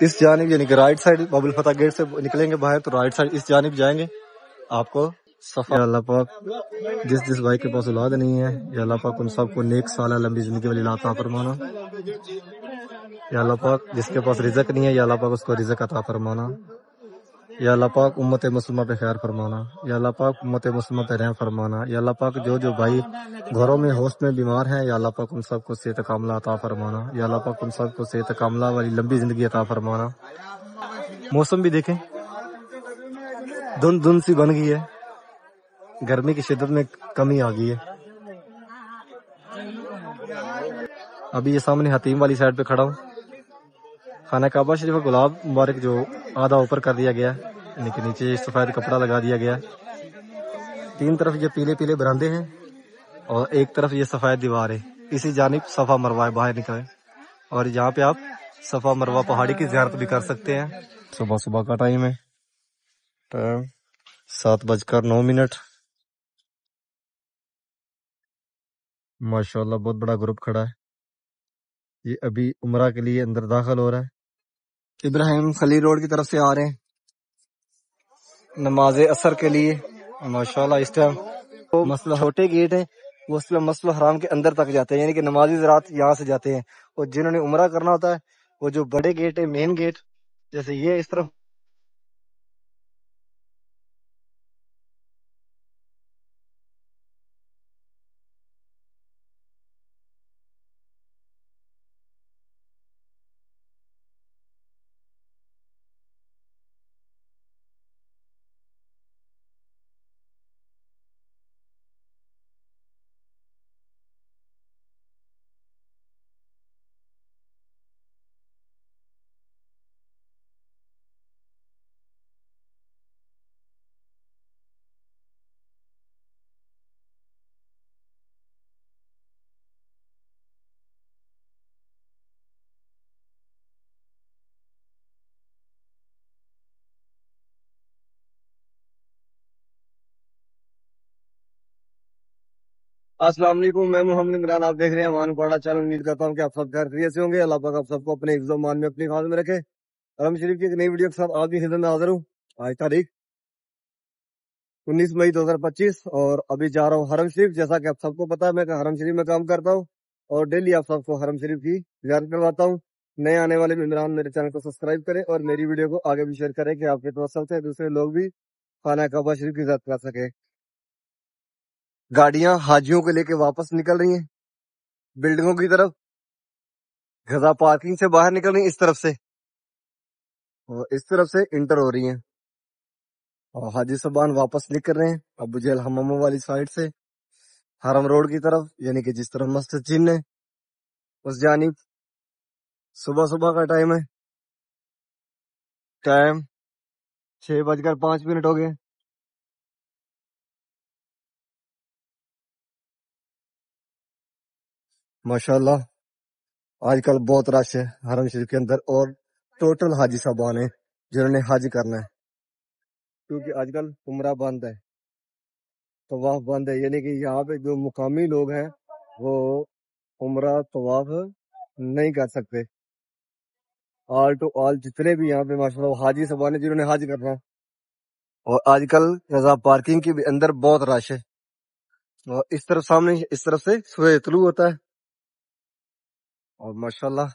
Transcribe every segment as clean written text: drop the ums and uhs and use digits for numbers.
اس جانب یعنی کہ رائٹ سائڈ باب الفتح گیٹ سے نکلیں گے باہر تو رائٹ سائڈ اس جانب جائیں گے آپ کو صفا اللہ پاک جس بھائی کے پاس اولاد نہیں ہے یا اللہ پاک ان سب کو نیک سالہ لمبی زندگی والی عطا فرمانا. یا اللہ پاک جس کے پاس رزق نہیں ہے یا اللہ پاک اس کو رزق عطا فرمانا. یا اللہ پاک امت مسلمہ پہ خیر فرمانا. یا اللہ پاک امت مسلمہ پہ رحم فرمانا. یا اللہ پاک جو بھائی گھروں میں ہوش میں بیمار ہیں یا اللہ پاک ان سب کو صحت کاملہ عطا فرمانا. یا اللہ پاک ان سب کو صحت کاملہ والی لمبی زندگی عطا فرمانا. موسم بھی دیکھیں دھند سی بن گئی ہے, گرمی کی شدت میں کمی آ گئی ہے. ابھی یہ سامنے حتیم والی سائڈ پہ کھڑا ہوں. خانہ کعبہ شریف گلاب مبارک جو آدھا اوپر کر دیا گیا یعنی کہ نیچے سفید کپڑا لگا دیا گیا. تین طرف یہ پیلے پیلے برآمدے ہیں اور ایک طرف یہ سفید دیوار ہے. اسی جانب صفا مروہ باہر نکلے اور یہاں پہ آپ صفا مروہ پہاڑی کی زیارت بھی کر سکتے ہیں. صبح کا ٹائم ہے, ٹائم 7:09. ماشاءاللہ بہت بڑا گروپ کھڑا ہے. یہ ابھی عمرہ کے لیے اندر داخل ہو رہا ہے. ابراہیم خلیل روڈ کی طرف سے آ رہے ہیں نماز اثر کے لیے. ماشاءاللہ اس ٹائم مسئلہ چھوٹے گیٹ ہیں وہ مسئلہ حرام کے اندر تک جاتے ہیں یعنی کہ نمازی حضرات یہاں سے جاتے ہیں. اور جنہوں نے عمرہ کرنا ہوتا ہے وہ جو بڑے گیٹ ہے مین گیٹ جیسے یہ اس طرف السلام علیکم. میں محمد عمران, آپ دیکھ رہے ہیں امان پاڑا چینل. امید کرتا ہوں کہ آپ سب خیریت سے ہوں گے. اللہ پاک آپ سب کو اپنے حفظ و امان میں اپنی خاص میں رکھے. حرم شریف کی ایک نئی ویڈیو کے ساتھ آپ کی خدمت میں حاضر ہوں. آج تاریخ 19 مئی 2025 اور ابھی جا رہا ہوں حرم شریف. جیسا کہ آپ سب کو پتا ہے میں حرم شریف میں کام کرتا ہوں اور ڈیلی آپ سب کو حرم شریف کی زیارت کرواتا ہوں. نئے آنے والے ممبران میرے چینل کو سبسکرائب کریں اور میری ویڈیو کو آگے بھی شیئر کریں کہ آپ کے توسل سے دوسرے لوگ بھی خانہ کعبہ شریف کی زیارت کر سکے. گاڑیاں حاجیوں کو لے کے واپس نکل رہی ہیں بلڈنگوں کی طرف. غزہ پارکنگ سے باہر نکل رہی ہیں اس طرف سے اور اس طرف سے انٹر ہو رہی ہیں. اور حاجی صاحبان واپس نکل رہے ہیں ابو جہل حماموں والی سائڈ سے حرم روڈ کی طرف یعنی کہ جس طرف مسجد چین ہے اس جانب. صبح کا ٹائم ہے, ٹائم 6:05 ہو گئے. ماشاءاللہ آج کل بہت رش ہے حرم شریف کے اندر اور ٹوٹل حاجی صاحبان ہیں جنہوں نے حج کرنا ہے کیونکہ آج کل عمرہ بند ہے, طواف بند ہے. یعنی کہ یہاں پہ جو مقامی لوگ ہیں وہ عمرہ طواف نہیں کر سکتے. آل ٹو آل جتنے بھی یہاں پہ ماشاءاللہ حاجی صاحبان ہیں جنہوں نے حج کرنا ہے. اور آج کل رضا پارکنگ کی بھی اندر بہت رش ہے اور اس طرف سامنے اس طرف سے سورج طلوع ہوتا ہے. اور ماشاءاللہ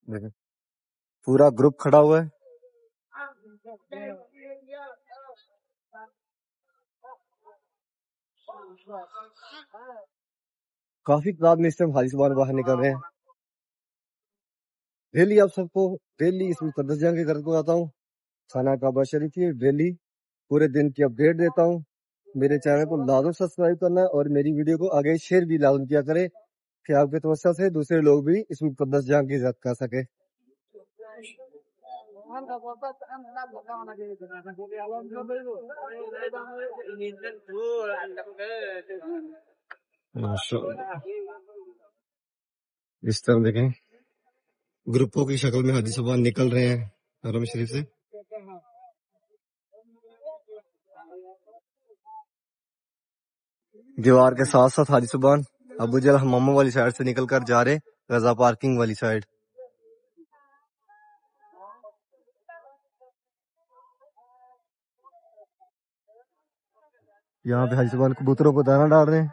دیکھیں پورا گروپ کھڑا ہوا ہے. کافی تعداد میں اس ٹائم حاجی صاحبان باہر نکل رہے ہیں. ڈیلی آپ سب کو ڈیلی اس مقدس جگہ کی طرف آتا ہوں خانہ کعبہ شریف کی. ڈیلی پورے دن کی اپڈیٹ دیتا ہوں. میرے چینل کو لازم سبسکرائب کرنا ہے اور میری ویڈیو کو آگے شیئر بھی لازم کیا کرے کہ آپ کے توسل سے دوسرے لوگ بھی اس مقدس جگہ کی عزت کر سکے. اس طرح دیکھیں گروپوں کی شکل میں حاجی صاحبان نکل رہے ہیں حرم شریف سے. دیوار کے ساتھ ساتھ حاجی صاحبان ابو جہل حماموں والی سائڈ سے نکل کر جا رہے غزہ پارکنگ والی سائڈ. یہاں پہ حاجی صاحبان کبوتروں کو دانا ڈال رہے ہیں.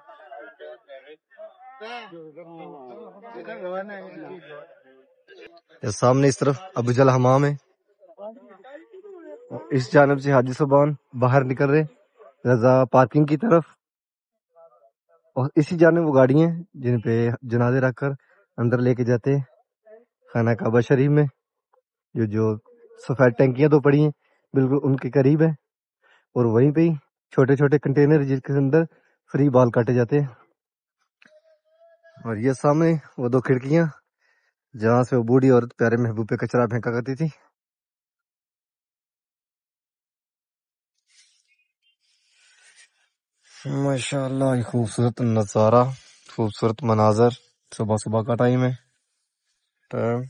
سامنے اس طرف ابو جل حمام ہے. اس جانب سے حاجی صاحبان باہر نکل رہے رضا پارکنگ کی طرف. اور اسی جانب وہ گاڑیاں ہیں جن پہ جنازے رکھ کر اندر لے کے جاتے ہیں خانہ کعبہ شریف میں. جو سفید ٹینکیاں تو پڑی ہیں بالکل ان کے قریب ہے. اور وہیں پہ ہی چھوٹے چھوٹے کنٹینر جس کے اندر فری بال کاٹے جاتے ہیں. اور یہ سامنے وہ دو کھڑکیاں جہاں سے وہ بوڑھی عورت پیارے محبوب پہ کچرا پھینکا کرتی تھی. ماشاءاللہ یہ خوبصورت نظارہ، خوبصورت مناظر. صبح صبح کا ٹائم ہے، ٹائم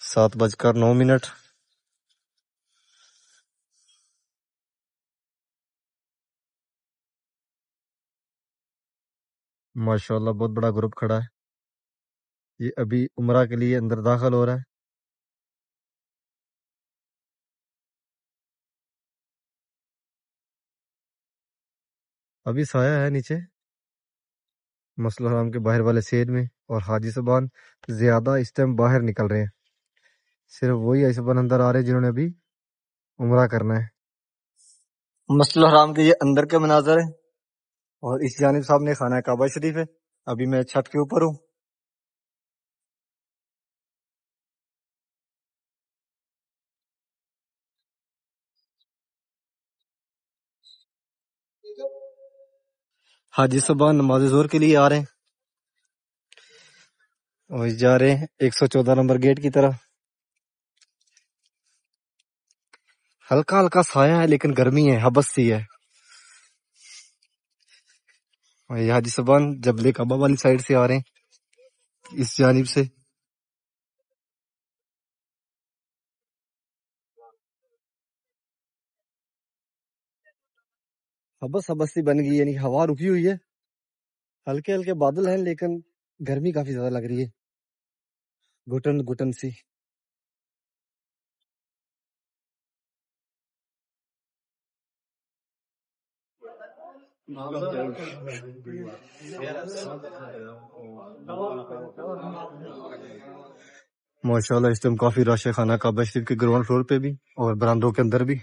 7:09. ماشاءاللہ بہت بڑا گروپ کھڑا ہے. یہ ابھی عمرہ کے لیے اندر داخل ہو رہا ہے. ابھی سایہ ہے نیچے مسجد الحرام کے باہر والے سیڈ میں. اور حاجی صاحبان زیادہ اس ٹائم باہر نکل رہے ہیں. صرف وہی حاجی صاحبان اندر آ رہے ہیں جنہوں نے ابھی عمرہ کرنا ہے. مسجد الحرام کے یہ اندر کے مناظر ہیں. اور اس جانب سامنے خانہ کعبہ شریف ہے. ابھی میں چھت کے اوپر ہوں. حاجی صاحبان نماز ظہر کے لیے آ رہے ہیں اور جا رہے ہیں 114 نمبر گیٹ کی طرف. ہلکا ہلکا سایہ ہے لیکن گرمی ہے، حبس سی ہے. اور یہ حاجی صاحبان جبل کعبہ والی سائڈ سے آ رہے ہیں اس جانب سے. حبس سی بن گئی، یعنی ہوا رکی ہوئی ہے، ہلکے ہلکے بادل ہیں لیکن گرمی کافی زیادہ لگ رہی ہے، گھٹن گھٹن سی. ماشاءاللہ اس ٹائم کافی رش ہے خانہ کعبہ شریف کے گراؤنڈ فلور پہ بھی اور برآمدوں کے اندر بھی.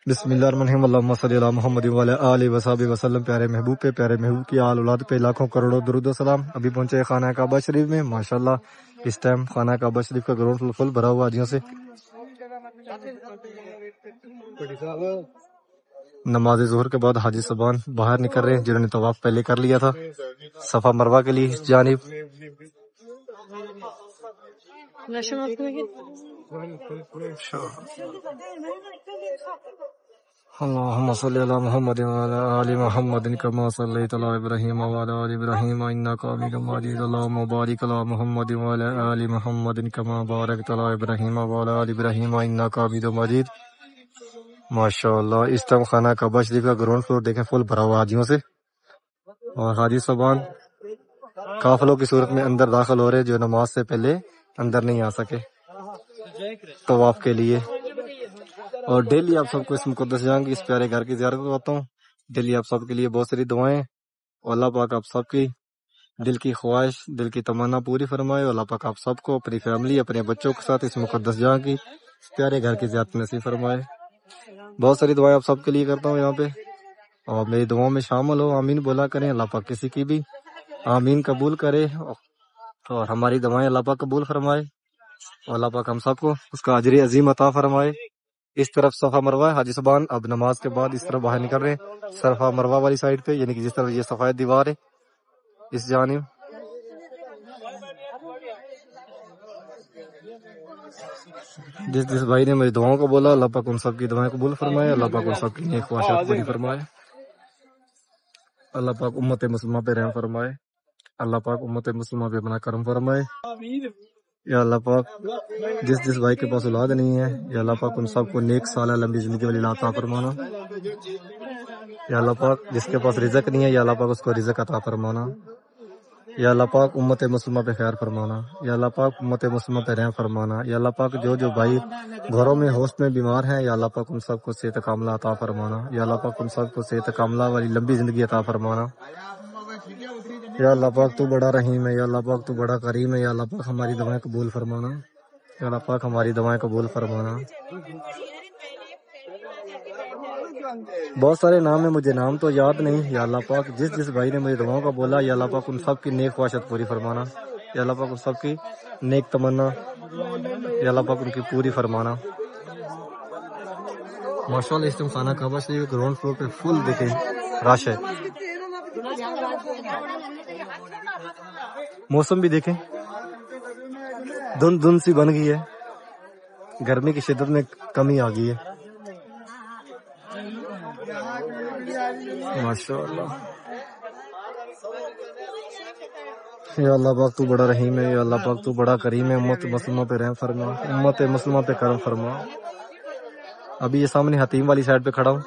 بسم اللہ الرحمن الرحیم، اللہم صلی علی محمد وعلی آلہ وصحبہ وسلم. پیارے محبوب پہ، پیارے محبوب کی آل اولاد پہ لاکھوں کروڑوں درود و سلام. ابھی پہنچے خانہ کعبہ شریف میں. ماشاءاللہ اس ٹائم خانہ کعبہ شریف کا گراؤنڈ فل بھرا ہوا حاجیوں سے. نماز ظہر کے بعد حاجی صاحبان باہر نکل رہے ہیں جنہوں نے طواف پہلے کر لیا تھا صفا مروہ کے لیے اس جانب. اللہم صلی علی محمد وعلی آل محمد کما صلیت علی ابراہیم وعلی آل ابراہیم انک حمید مجید. اللہم بارک علی محمد وعلی آل محمد کما بارکت علی ابراہیم وعلی آل ابراہیم انک حمید مجید. ماشاءاللہ اس ٹائم خانہ کعبہ شریف کا گراؤنڈ فلور دیکھیں فل بھرا ہوا حاجیوں سے. اور حاجی صاحبان قافلوں کی صورت میں اندر داخل ہو رہے جو نماز سے پہلے اندر نہیں آ سکے طواف کے لیے. اور ڈیلی آپ سب کو اس مقدس جگہ کی، اس پیارے گھر کی زیارت کرواتا ہوں. ڈیلی آپ سب کے لیے بہت ساری دعائیں. اور اللہ پاک آپ سب کی دل کی خواہش، دل کی تمنا پوری فرمائے. اور اللہ پاک آپ سب کو اپنی فیملی، اپنے بچوں کے ساتھ اس مقدس جگہ کی، اس پیارے گھر کی زیارت نصیب فرمائے. بہت ساری دعائیں آپ سب کے لیے کرتا ہوں یہاں پہ، اور میری دعاؤں میں شامل ہو. آمین بولا کریں. اللہ پاک کسی کی بھی آمین قبول کرے اور ہماری دعائیں اللہ پاک قبول فرمائے. اور اللہ پاک ہم سب کو اس کا اجر عظیم عطا فرمائے. اس طرف صفا مروہ ہے. حاجی صاحبان اب نماز کے بعد اس طرف باہر نکل رہے ہیں صفا مروہ والی سائڈ پہ، یعنی کہ جس طرف یہ سفید دیوار ہے اس جانب. جس بھائی نے میری دعاؤں کو بولا اللہ پاک ان سب کی دعائیں قبول فرمائے. اللہ پاک ان سب کی نیک خواہشات پوری فرمائے. اللہ پاک امت مسلمہ پہ رحم فرمائے. اللہ پاک امت مسلمہ پہ اپنا کرم فرمائے. یا اللہ پاک جس بھائی کے پاس اولاد نہیں ہے یا اللہ پاک ان سب کو نیک سالہ لمبی زندگی والی عطا فرمانا. یا اللہ پاک جس کے پاس رزق نہیں ہے یا اللہ پاک اس کو رزق عطا فرمانا. یا اللہ پاک امت مسلمہ پہ خیر فرمانا، یا اللہ پاک امت مسلمہ پہ رحم فرمانا، یا اللہ پاک جو بھائی گھروں میں ہوش میں بیمار ہیں یا اللہ پاک ان سب کو صحت کاملہ عطا فرمانا، یا اللہ پاک ان سب کو صحت کاملہ والی لمبی زندگی عطا فرمانا۔ یا اللہ پاک تو بڑا رحیم ہے، یا اللہ پاک تو بڑا کریم ہے، یا اللہ پاک ہماری دعائیں قبول فرمانا، یا اللہ پاک ہماری دعائیں قبول فرمانا۔ بہت سارے نام ہیں، مجھے نام تو یاد نہیں، یا اللہ پاک جس جس بھائی نے مجھے دعاؤں کا بولا یا اللہ پاک ان سب کی نیک خواہشات پوری فرمانا، یا اللہ پاک ان سب کی نیک تمنا یا اللہ پاک ان کی پوری فرمانا۔ ماشاءاللہ اس ٹائم خانہ کعبہ شریف گراؤنڈ فلور پہ فل دیکھیں رش ہے۔ موسم بھی دیکھیں دھند سی بن گئی ہے، گرمی کی شدت میں کمی آ گئی ہے ماشاءاللہ۔ یا اللہ پاک تو بڑا رحیم ہے، یا اللہ پاک تو بڑا کریم ہے، امت مسلمہ پہ رحم فرما، امت مسلمہ پہ کرم فرما۔ ابھی یہ سامنے حتیم والی سائڈ پہ کھڑا ہوں،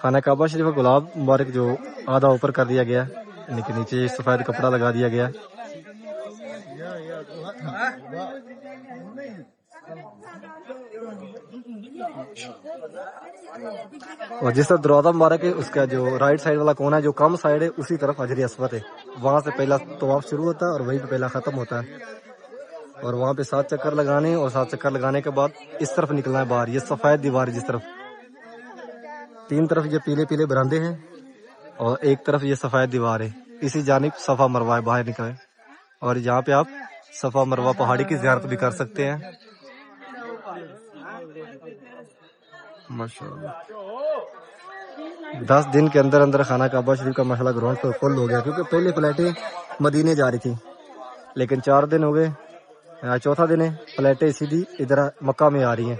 خانہ کعبہ شریف کا گلاب مبارک جو آدھا اوپر کر دیا گیا یعنی کہ نیچے سفید کپڑا لگا دیا گیا، اور جس طرح دروازہ مبارک ہے اس کا جو رائٹ سائڈ والا کونا ہے جو کم سائڈ ہے اسی طرف حجر اسود ہے، وہاں سے پہلا طواف شروع ہوتا ہے اور وہیں پہ پہلا ختم ہوتا ہے، اور وہاں پہ 7 چکر لگانے اور 7 چکر لگانے کے بعد اس طرف نکلنا ہے باہر، یہ سفید دیوار ہے جس طرف 3 طرف یہ پیلے پیلے برندے ہیں اور ایک طرف یہ سفید دیوار ہے، اسی جانب صفا مروہ ہے باہر نکلے، اور یہاں پہ آپ صفا مروہ پہاڑی کی زیارت بھی کر سکتے ہیں ماشاءاللہ۔ 10 دن کے اندر اندر خانہ کعبہ شریف کا مسئلہ گراؤنڈ پر فل ہو گیا، کیونکہ پہلے فلائٹیں مدینے جا رہی تھی لیکن 4 دن ہو گئے، چوتھا دن ہے فلائٹیں سیدھی ادھر مکہ میں آ رہی ہیں،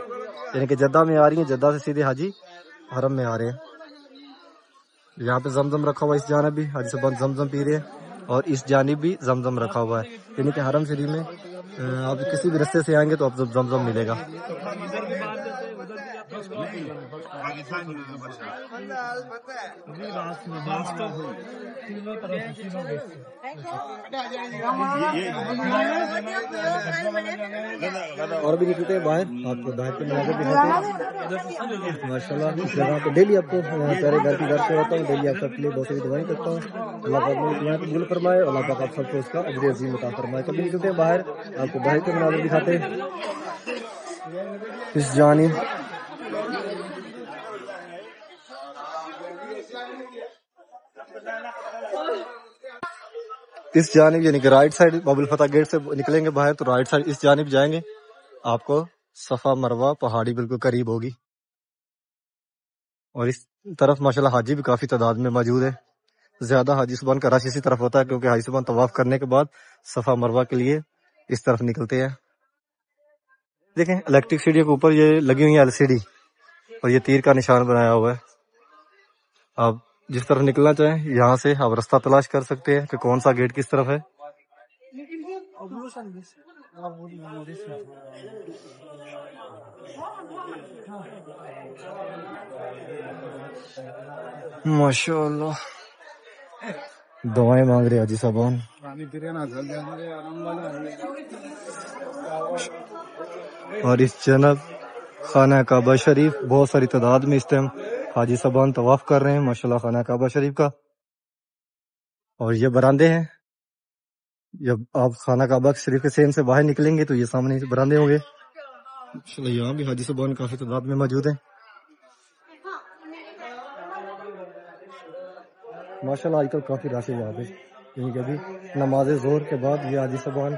یعنی کہ جدہ میں آ رہی ہیں، جدہ سے سیدھے حاجی حرم میں آ رہے ہیں۔ یہاں پہ زمزم رکھا ہوا ہے، اس جانب بھی حاجی صاحب زمزم پی رہے ہیں اور اس جانب بھی زمزم رکھا ہوا ہے، یعنی کہ حرم شریف میں آپ کسی بھی رستے سے آئیں گے تو آپ زمزم ملے گا۔ اور بھی نکلتے ہیں باہر، آپ کو باہر کے مناظر دکھاتے ہیں ماشاءاللہ۔ اس جگہ پہ ڈیلی آپ کو پیارے گھر کی گھر سے ہوتا ہوں، ڈیلی آپ سب کے لیے بہت ساری دعائیں کرتا ہوں، اللہ پاک نے دعائیں قبول فرمائے، اللہ پاک آپ سب کو اس کا اجر عظیم عطا فرمائے۔ کبھی نکلتے ہیں باہر، آپ کو باہر کے مناظر دکھاتے ہیں۔ اس جانب یعنی کہ رائٹ سائڈ باب الفتح گیٹ سے نکلیں گے باہر تو رائٹ سائڈ اس جانب جائیں گے، آپ کو صفا مروہ پہاڑی بالکل قریب ہوگی، اور اس طرف ماشاءاللہ حاجی بھی کافی تعداد میں موجود ہے، زیادہ حاجی صبح کا رش اسی طرف ہوتا ہے کیونکہ حاجی صبح طواف کرنے کے بعد صفا مروہ کے لیے اس طرف نکلتے ہیں۔ دیکھیں الیکٹرک سیڑھی کے اوپر یہ لگی ہوئی ہے LCD اور یہ تیر کا نشان بنایا ہوا ہے، آپ جس طرف نکلنا چاہیں یہاں سے آپ راستہ تلاش کر سکتے ہیں کہ کون سا گیٹ کس طرف ہے۔ ماشاءاللہ دعائیں مانگ رہے حاجی صاحبان۔ اور اس جناب خانہ کعبہ شریف بہت ساری تعداد میں اس ٹائم حاجی صاحبان طواف کر رہے ہیں ماشاءاللہ خانہ کعبہ شریف کا، اور یہ براندے ہیں، جب آپ خانہ کعبہ شریف کے سین سے باہر نکلیں گے تو یہ سامنے براندے ہوں گے ماشاءاللہ، یہاں بھی حاجی صاحبان کافی تعداد میں موجود ہیں ماشاءاللہ۔ آج کل کافی رش ہے یہاں پہ، یعنی کہ ابھی نماز ظہر کے بعد یہ حاجی صاحبان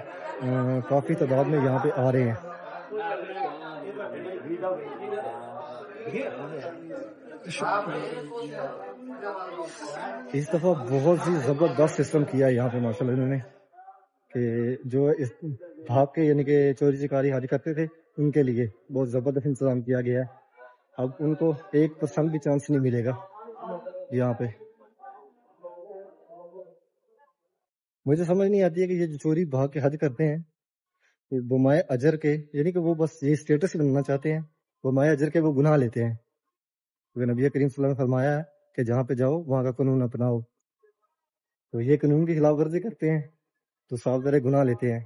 کافی تعداد میں یہاں پہ آ رہے ہیں۔ اس دفعہ بہت ہی زبردست سسٹم کیا ہے یہاں پہ ماشاءاللہ انہوں نے، کہ جو اس بھاگ کے یعنی کہ چوری چکاری حاجی کرتے تھے ان کے لیے بہت زبردست انتظام کیا گیا ہے، اب ان کو 1% بھی چانس نہیں ملے گا یہاں پہ۔ مجھے سمجھ نہیں آتی ہے کہ یہ جو چوری بھاگ کے حج کرتے ہیں بمائے اجر کے، یعنی کہ وہ بس یہ اسٹیٹس ہی بننا چاہتے ہیں، بمائے اجر کے وہ گناہ لیتے ہیں، کیونکہ نبی کریم صلی اللہ علیہ وسلم نے فرمایا ہے کہ جہاں پہ جاؤ وہاں کا قانون اپناؤ، تو یہ قانون کی خلاف ورزی کرتے ہیں تو صاف ظاہر گناہ لیتے ہیں۔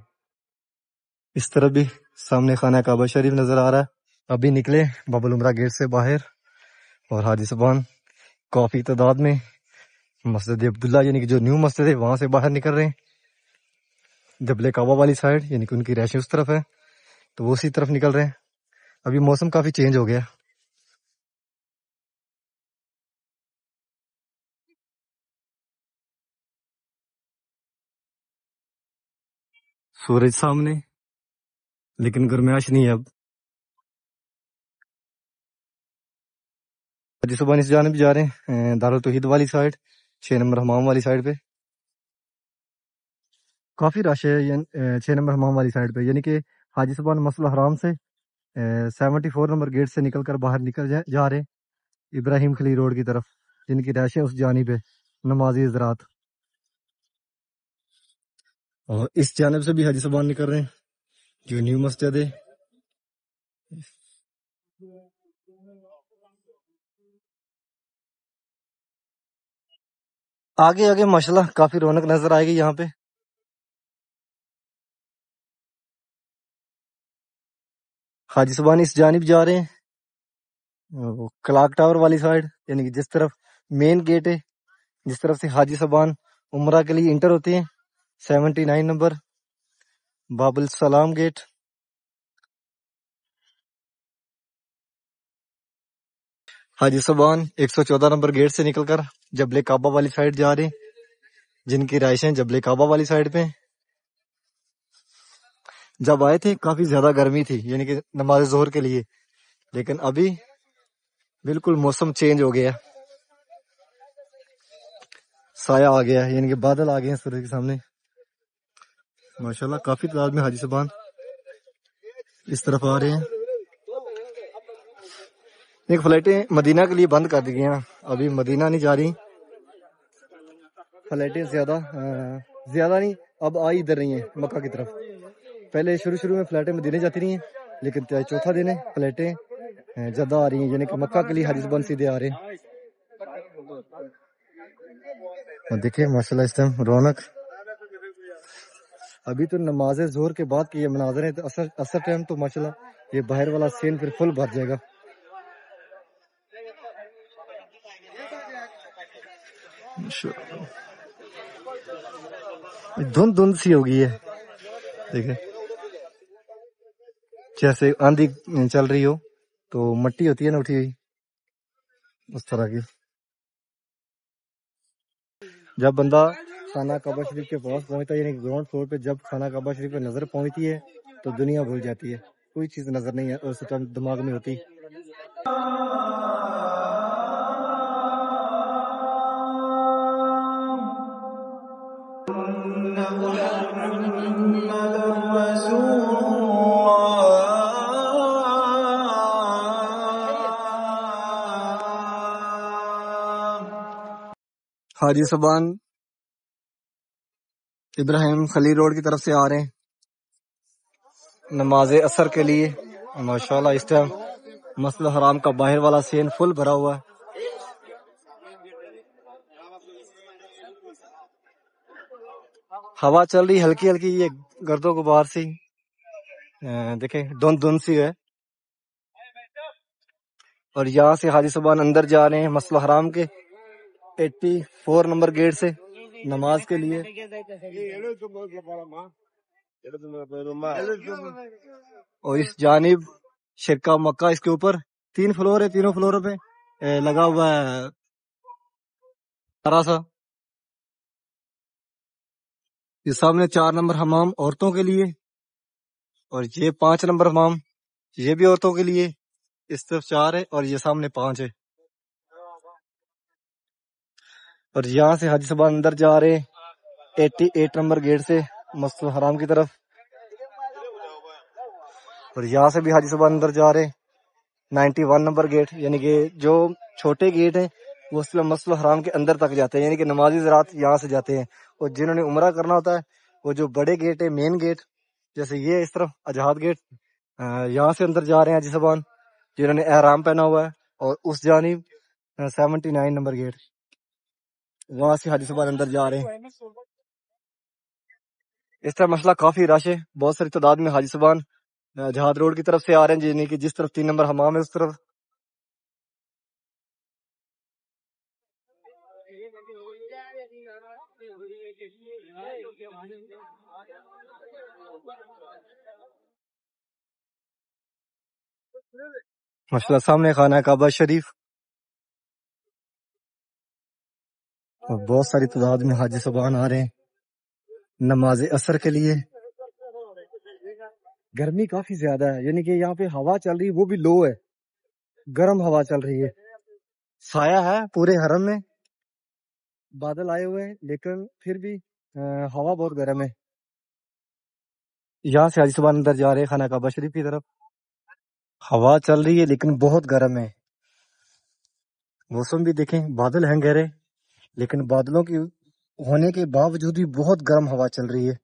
اس طرف بھی سامنے خانہ کعبہ شریف نظر آ رہا ہے۔ ابھی نکلے باب العمرہ گیٹ سے باہر اور حاجی صاحبان کافی تعداد میں مسجد عبداللہ یعنی کہ جو نیو مسجد ہے وہاں سے باہر نکل رہے ہیں۔ جبل کعبہ والی سائڈ یعنی کہ ان کی رہائش اس طرف ہے تو وہ اسی طرف نکل رہے ہیں۔ ابھی موسم کافی چینج ہو گیا، سورج سامنے لیکن گرمائش نہیں ہے اب۔ حاجی صاحبان اس جانب جا رہے ہیں دارالتوحید والی سائڈ، 6 نمبر حمام والی سائڈ پہ کافی رش ہے۔ 6 نمبر حمام والی سائڈ پہ یعنی کہ حاجی صاحبان مسجد الحرام سے 74 نمبر گیٹ سے نکل کر باہر نکل جا رہے ہیں ابراہیم خلیل روڈ کی طرف، جن کی رہائشیں اس جانب ہے نمازی حضرات۔ اور اس جانب سے بھی حاجی صاحبان نکل رہے ہیں جو نیو مسجد ہے۔ آگے آگے ماشاءاللہ کافی رونق نظر آئے گی یہاں پہ۔ حاجی صاحبان اس جانب جا رہے ہیں کلاک ٹاور والی سائڈ یعنی کہ جس طرف مین گیٹ ہے، جس طرف سے حاجی صاحبان عمرہ کے لیے انٹر ہوتے ہیں، 79 نمبر باب السلام گیٹ۔ حاجی صاحبان 114 نمبر گیٹ سے نکل کر جبل کعبہ والی سائڈ جا رہے ہیں، جن کی رہائشیں جبل کعبہ والی سائڈ پہ۔ جب آئے تھے کافی زیادہ گرمی تھی یعنی کہ نماز ظہر کے لیے، لیکن ابھی بالکل موسم چینج ہو گیا، سایہ آ گیا یعنی کہ بادل آ گئے ہیں سورج کے سامنے۔ ماشاءاللہ کافی تعداد میں حاجی صاحبان اس طرف آ رہے ہیں۔ ایک فلائٹیں مدینہ کے لیے بند کر دی گئی ہیں، ابھی مدینہ نہیں جا رہی فلائٹیں، زیادہ نہیں اب آ ادھر رہی ہیں مکہ کی طرف۔ پہلے شروع میں فلائٹیں مدینہ جاتی رہی ہیں، لیکن چوتھا دن ہے فلائٹیں جدہ آ رہی ہیں یعنی کہ مکہ کے لیے حاجی صاحبان سیدھے آ رہے ہیں۔ اور دیکھیں ماشاءاللہ اس ٹائم رونق، ابھی تو نماز ظہر کے بعد کی یہ مناظر ہیں، تو اثر ٹائم تو ماشاءاللہ یہ باہر والا سین پھر فل بھر جائے گا۔ دھند سی ہو گئی ہے، دیکھیں جیسے آندھی چل رہی ہو تو مٹی ہوتی ہے نا اٹھی ہوئی، اس طرح کی۔ جب بندہ خانہ کعبہ شریف کے پاس پہنچتا ہے یعنی گراؤنڈ فلور پہ جب خانہ کعبہ شریف پہ نظر پہنچتی ہے تو دنیا بھول جاتی ہے، کوئی چیز نظر نہیں ہے اس ٹائم دماغ میں ہوتی۔ حاجی صاحبان ابراہیم خلیل روڈ کی طرف سے آ رہے ہیں نماز عصر کے لیے۔ ماشاءاللہ اس ٹائم مسجد حرام کا باہر والا سین فل بھرا ہوا ہے۔ ہوا چل رہی ہلکی ہلکی، یہ گرد و غبار سی، دیکھیں دھند سی ہے۔ اور یہاں سے حاجی صاحبان اندر جا رہے ہیں مسجد حرام کے 84 نمبر گیٹ سے نماز کے لیے۔ اور اس جانب شرکہ مکہ، اس کے اوپر 3 فلور ہے، تینوں فلوروں پہ لگا ہوا ہے سا۔ یہ سامنے 4 نمبر حمام عورتوں کے لیے، اور یہ 5 نمبر حمام یہ بھی عورتوں کے لیے، اس طرف 4 ہے اور یہ سامنے 5 ہے۔ اور یہاں سے حاجی صاحبان اندر جا رہے 88 نمبر گیٹ سے مسجد حرام کی طرف، اور یہاں سے بھی حاجی صاحبان اندر جا رہے 91 نمبر گیٹ، یعنی کہ جو چھوٹے گیٹ ہیں وہ صرف مسجد حرام کے اندر تک جاتے ہیں، یعنی کہ نمازی حضرات یہاں سے جاتے ہیں، اور جنہوں نے عمرہ کرنا ہوتا ہے وہ جو بڑے گیٹ ہے مین گیٹ، جیسے یہ اس طرف اجہاد گیٹ، یہاں سے اندر جا رہے ہیں حاجی صاحبان جنہوں نے احرام پہنا ہوا ہے، اور اس جانب 79 نمبر گیٹ۔ وہاں سے حاجی صاحب اندر جا رہے ہیں. اس طرح مسئلہ کافی رش ہے، بہت ساری تعداد میں حاجی صاحبان جہاد روڈ کی طرف سے آ رہے ہیں، یعنی کہ جس طرف 3 نمبر حمام ہے اس طرف. مسئلہ سامنے خانہ کعبہ شریف، اور بہت ساری تعداد میں حاجی صاحبان آ رہے ہیں نماز عصر کے لیے. گرمی کافی زیادہ ہے، یعنی کہ یہاں پہ ہوا چل رہی ہے وہ بھی لو ہے، گرم ہوا چل رہی ہے. سایہ ہے پورے حرم میں، بادل آئے ہوئے ہیں لیکن پھر بھی ہوا بہت گرم ہے. یہاں سے حاجی صاحب اندر جا رہے ہیں خانہ کعبہ شریف کی طرف. ہوا چل رہی ہے لیکن بہت گرم ہے. موسم بھی دیکھیں، بادل ہیں گہرے، لیکن بادلوں کی ہونے کے باوجود بھی بہت گرم ہوا چل رہی ہے.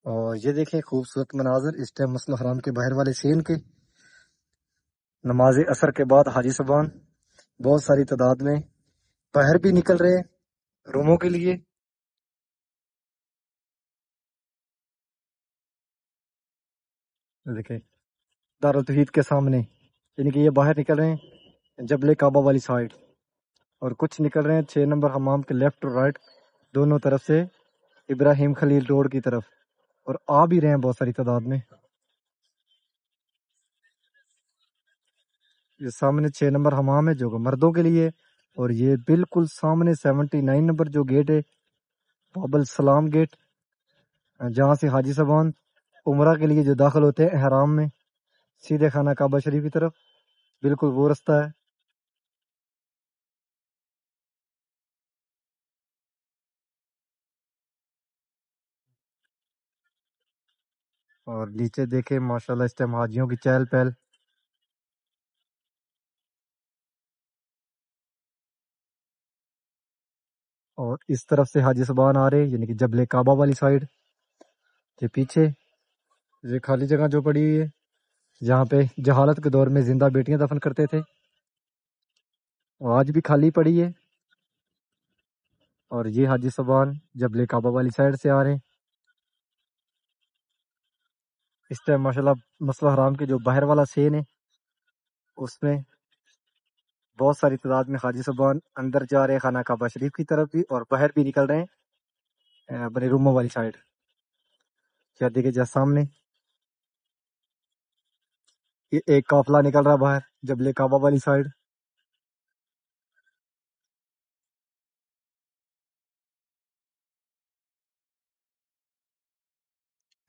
اور یہ دیکھیں خوبصورت مناظر اس ٹائم مسجد الحرام کے باہر والے سین کے. نماز عصر کے بعد حاجی صاحبان بہت ساری تعداد میں باہر بھی نکل رہے ہیں روموں کے لیے. دیکھیں دارالتوحید کے سامنے، یعنی کہ یہ باہر نکل رہے ہیں جبل کعبہ والی سائڈ، اور کچھ نکل رہے ہیں 6 نمبر حمام کے لیفٹ اور رائٹ دونوں طرف سے ابراہیم خلیل روڈ کی طرف، اور آ بھی رہے ہیں بہت ساری تعداد میں. یہ سامنے 6 نمبر حمام ہے جو کہ مردوں کے لیے، اور یہ بالکل سامنے 79 نمبر جو گیٹ ہے باب السلام گیٹ، جہاں سے حاجی صاحبان عمرہ کے لیے جو داخل ہوتے ہیں احرام میں سیدھے خانہ کعبہ شریف کی طرف، بالکل وہ رستہ ہے. اور نیچے دیکھیں ماشاءاللہ اس ٹائم حاجیوں کی چہل پہل. اور اس طرف سے حاجی صاحبان آ رہے ہیں، یعنی کہ جبل کعبہ والی سائڈ. یہ پیچھے یہ خالی جگہ جو پڑی ہوئی ہے جہاں پہ جہالت کے دور میں زندہ بیٹیاں دفن کرتے تھے، وہ آج بھی خالی پڑی ہے. اور یہ حاجی صاحبان جبل کعبہ والی سائڈ سے آ رہے ہیں. اس ٹائم ماشاءاللہ مسجد الحرام کے جو باہر والا سین ہے اس میں بہت ساری تعداد میں حاجی صاحبان اندر جا رہے ہیں خانہ کعبہ شریف کی طرف بھی، اور باہر بھی نکل رہے ہیں اپنے روموں والی سائڈ. کیا دیکھیں جہاں سامنے یہ ایک قافلہ نکل رہا باہر جبل کعبہ والی سائڈ.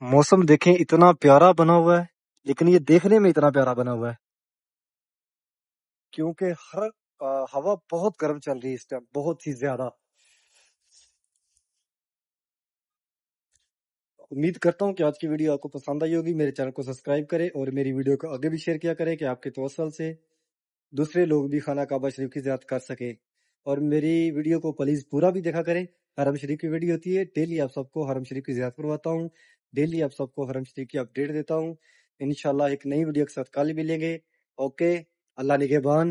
موسم دیکھیں اتنا پیارا بنا ہوا ہے، لیکن یہ دیکھنے میں اتنا پیارا بنا ہوا ہے کیونکہ ہر ہوا بہت گرم چل رہی ہے اس ٹائم، بہت ہی زیادہ. امید کرتا ہوں کہ آج کی ویڈیو آپ کو پسند آئی ہوگی. میرے چینل کو سبسکرائب کریں اور میری ویڈیو کو آگے بھی شیئر کیا کریں کہ آپ کے توسل سے دوسرے لوگ بھی خانہ کعبہ شریف کی زیارت کر سکیں. اور میری ویڈیو کو پلیز پورا بھی دیکھا کریں. حرم شریف کی ویڈیو ہوتی ہے، ڈیلی آپ سب کو حرم شریف کی زیارت کرواتا ہوں، ڈیلی آپ سب کو حرم شریف کی اپڈیٹ دیتا ہوں. انشاءاللہ ایک نئی ویڈیو کے ساتھ کل ملیں گے. اوکے، اللہ نگہبان.